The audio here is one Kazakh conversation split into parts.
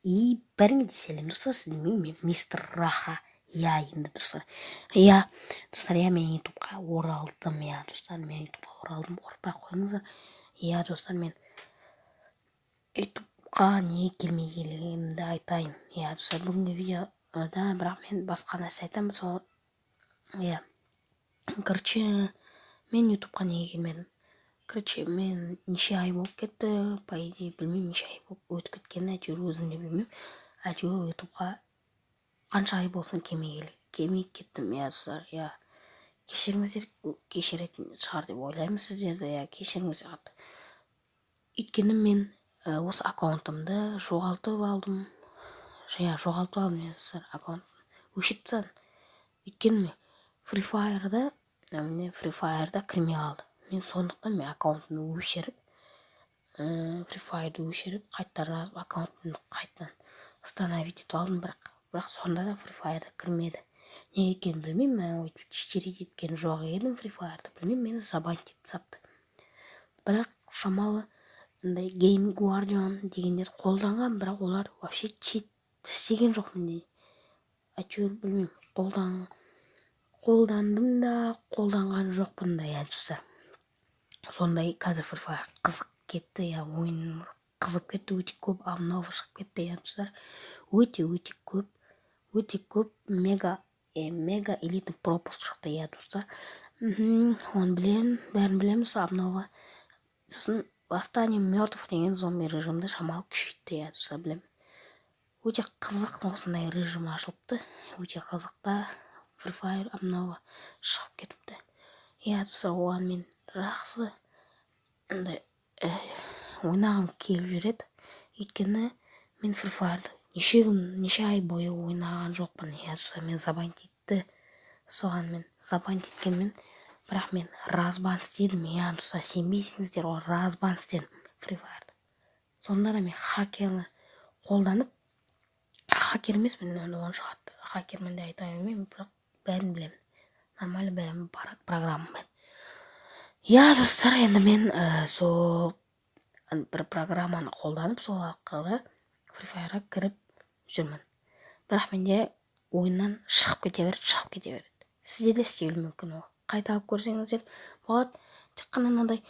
И бәріңе де сәлем достар, сіздің мен мистер Раха. Енді достар, достар, мен ютубқа оралдым. Достар, мен ютубқа оралдым, қорықпай қойыңыздар. Достар, мен ютубқа не келмей келгенімді айтайын. Достар, бүгінгі видеода бірақ мен басқа нәрсе айтамын. Сол короче, мен ютубқа неге келмедім. Короче, мен неше ай болып кетті, по идее, білмеймін, неше ай болып өтіп кеткенін, әйтеуір өзім де білмеймін. Әйтеуір ютубқа қанша ай болсын келмей кеттім. Достар, кешіріңіздер, кешіретін шығар деп ойлаймын сіздерді. Кешіріңіздер қатты. Өйткені мен осы аккаунтымды жоғалтып алдым. Жоғалтып алдым, достар, аккаунтымды өшіріп тастадым. Өйткені мен Free Fire'да кірмей қалды. Мен сондықтан мен аккаунтымды өшіріп, Free Fire'ды өшіріп, қайтадан аккаунтымды қайтадан восстановить етіп алдым, бірақ сонда да Free Fire'да кірмеді. Неге екенін білмеймін, мен читерить еткен жоқ едім Free Fire'ды, білмеймін, мені забанить етіп тастапты. Бірақ шамалы Game Guardian дегендер қолданған, бірақ олар вообще чит істеген жоқ менде. Әйтеуір білмеймін, қолдандым да, қолданған жоқпын да, достар. Сондай қазір Free Fire қызық кетті, ойын қызып кетті, өте көп обнова шығып кетті, достар. Өте көп мега элитный пропуск шықты, достар. Оны білемін, бәрін білеміз, обнова. Сосын восстание мертвых деген зомби режимді шамалы күшейтті, достар, білемін. Өте қызық осындай режим ашылыпты, өте қызықта. Free Fire обнова шығып кетіпті. Достар, оған мен жақсы ойнағым келіп жүреді. Өйткені мен Free Fire'ды неше ай бойы ойнаған жоқпын. Достар, мен забанить етті. Соған мен забанить еткенмен, бірақ мен разбан істедім. Достар, сенбейсіңіздер, ол разбан істедім Free Fire'ды. Сонда да мен хакерді қолданып, хакер емеспін, онша хакермен де айта бермеймін, бірақ бәрін білемін. Нормально бәрін программам бар. Достар, енді мен сол бір программаны қолданып, сол арқылы Free Fire'ға кіріп жүрмін. Бірақ менде ойыннан шығып кете береді. Сізде де істеуі мүмкін ол. Қайталап көрсеңіздер болады. Тек қана мынандай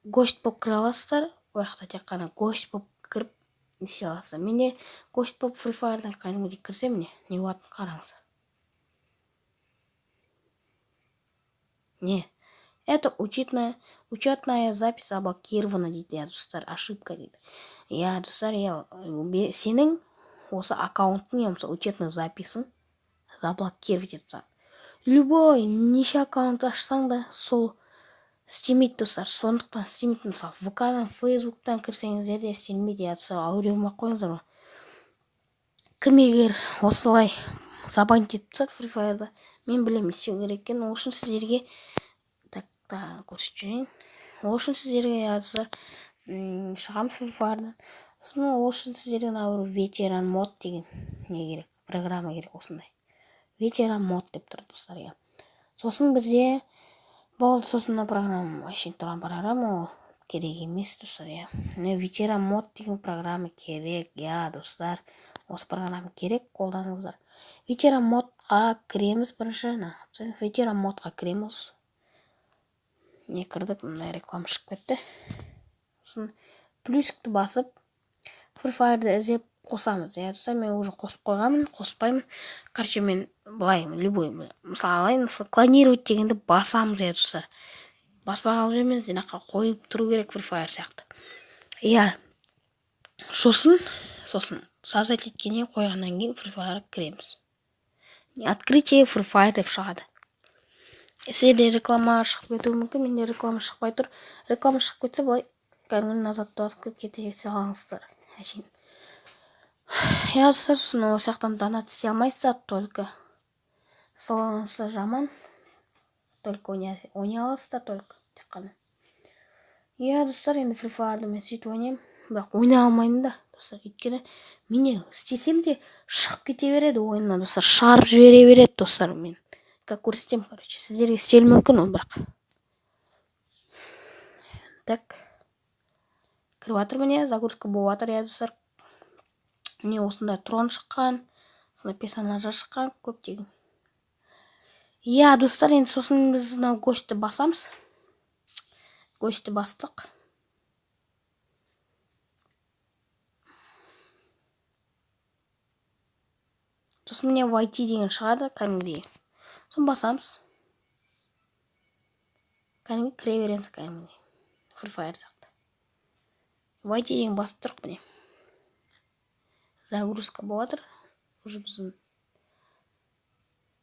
гость болып кіре аласыздар. Ол жақта тек қана гость болып кіріп істей аласыздар. Менде гость болып Free Fire'дан кәдімгідей кірсем, не болатынын қараңыздар. Это учетная запись заблокирована дейді, достар, ошибка дейді. Достар, сенің осы аккаунттың, учетный записың заблокировать етсақ. Любой неше аккаунт ашсаң да сол істемейді, достар. Сондықтан істемейді. Мысалы, ВК-дан, Фейсбуктан кірсеңіздер де істемейді, достар. Ауыреуіме қойыңыздар. Кім егер осылай забанить етіп тастады Free Fire'да, мен білемін істеу керек екен. Ол үшін сіздерге көрсетіп жүрейін. Ол үшін сіздерге, достар, шығамыз Free Fire'дан. Сосын ол үшін сіздерге ветеран мод деген не керек, программа керек, осындай. Ветеран мод деп тұр, достар. Сосын бізде болды, сосын программа, вообще тұрған программа керек емес, достар. Ветеран мод деген программа керек, достар. Осы программа керек, қолданыңыздар. Ветеран модқа кіреміз бірінші. Ветеран модқа кіреміз. Не кірдік, мындай реклама шығып кетті. Сосын плюсикті басып, Free Fire'ды іздеп қосамыз. Достар, мен уже қосып қойғанмын, қоспаймын. Короче, мен былай, любой, мысалы, клонировать дегенді басамыз, достар. Баспай қалып жүрміз, динаққа қойып тұру керек Free Fire сияқты. Сосын создать еткеннен қойғаннан кейін Free Fire'ға кіреміз. Открытие Free Fire деп шығады. Сізде реклама шығып кетуі мүмкін, менде реклама шықпай тұр. Реклама шығып кетсе, былай кәдімгі назад басып кете салыңыздар. Достар, сосын ол сияқтан донат істей алмайсыздар, только салонсы жаман, только ойнай аласыздар, только тек қана. Достар, енді Free Fire'ды мен сөйтіп ойнаймын, бірақ ойнай алмаймын да, достар. Өйткені менде істесем де шығып кете береді ойыннан, достар, шығарып жібере береді, достар. Мен как көрсетем, короче, сіздерге істелі мүмкін ол, бірақ. Так, кіріп жатыр, міне загрузка болып жатыр, достар. міне осындай трон шыққан, осындай персонаждар шыққан көптеген. Иә достар, енді сосын біз мынау гостьті басамыз. Гостьті бастық. Сосын міне YT деген шығады кәдімгідей. Сосын басамыз. Кәдімгі кіре береміз кәдімгідей. Free Fire сияқты. YT деген басып тұрық міне. Загрузка болады. Уже біздің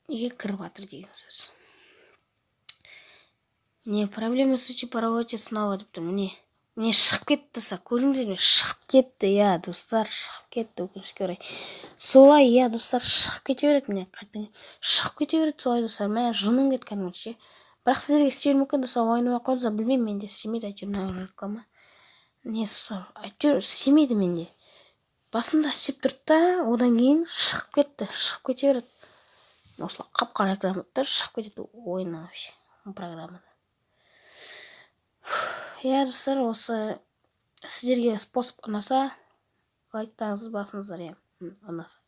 неге кіріп жатыр деген сөз. Не проблема в случае по работе снова деп тұр. Міне шығып кетті достар. Көрдіңіздер ме? Шығып кетті. Иә достар, шығып кетті өкінішке орай. Солай, иә достар, шығып кете береді. Міне қайтадан шығып кете береді солай достар. Мә жыным кеткен ше. Бірақ сіздерге істеуі мүмкін достар, ойнамай қойдыңыздар, білмеймін, менде істемейді әйтеуір мына роликама. Не әйтеуір істемейді менде. Басында істеп тұрды да, одан кейін шығып кетті. Шығып кете береді. Осылай қап-қара экран болып тұр, шығып кетеді ойыннан вообще, программадан. Иә достар, осы сіздерге способ ұнаса, лайктарыңызды басыңыздар, иә, ұнаса.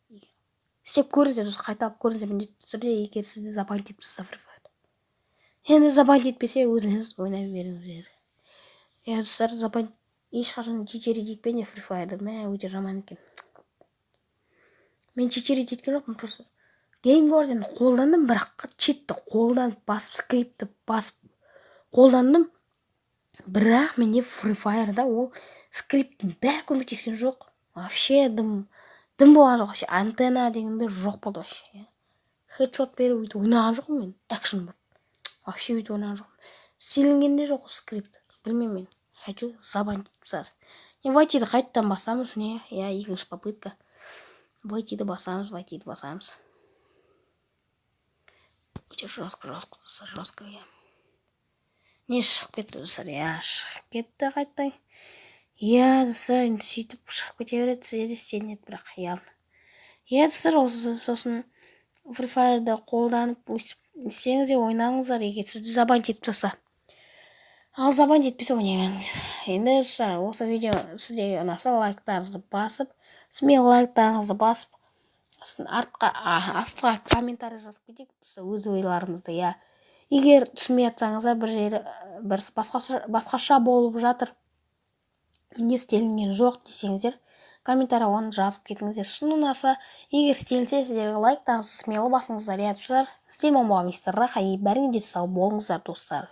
Істеп көріңіздер, қайталап көріңіздер міндетті түрде, егер сізді забанить етпесе Free Fire. Енді забанить етпесе өзіңіз ойнай беріңіздер. Иә достар, забанить ешқашан чичери дейтпен Free Fire'ды, мә өте жаман екен. Мен чичери дейткен жоқпын, просто Game Warden қолдандым, бірақ читті қолданып басып, скриптті басып қолдандым. Бірақ менде Free Fire'да ол скрипттің бәрі көмектескен жоқ. Вообще дым болған жоқ. Вообще антенна дегенде жоқ болды вообще. Хедшот беріп өйтіп ойнаған жоқпын мен. Экшн болды. Вообще өйтіп ойнаған жоқпын. Істелінгенде жоқ скрипт. Білмеймін мен. Әйтеуір забанить етіпсар. YT-ді қайттан басамыз. Не? Я екінші попытка. YT-ді басамыз. Өте жестко, я. Не шығып кетті достар, иә, шығып кетті қайттан. Иә достар, енді сөйтіп шығып кете береді, сіздерде істенеді, бірақ явно. Иә достар, сосын Free Fire'ды қолданып істеңіздер, ойнаңыздар, егер сізді забанить етіп тастаса. Ал забанить етпесе ойнамаңыздар. Енді достар, осы видео сіздерге ұнаса, лайктарыңызды басып, смело лайктарыңызды басып, астыға комментарий жазып кетейік, өз ойларымызды, иә. Егер түсінбей жатсаңыздар, бір жері басқаша болып жатыр, менде істелінген жоқ десеңіздер, комментарий оны жазып кетіңіздер. Сосын ұнаса, егер істелінсе, сіздерге лайктарыңызды смело басыңыздар, иә достар. Сіздер мамаға мистер Раха, бәріңе де сау болыңыздар достар.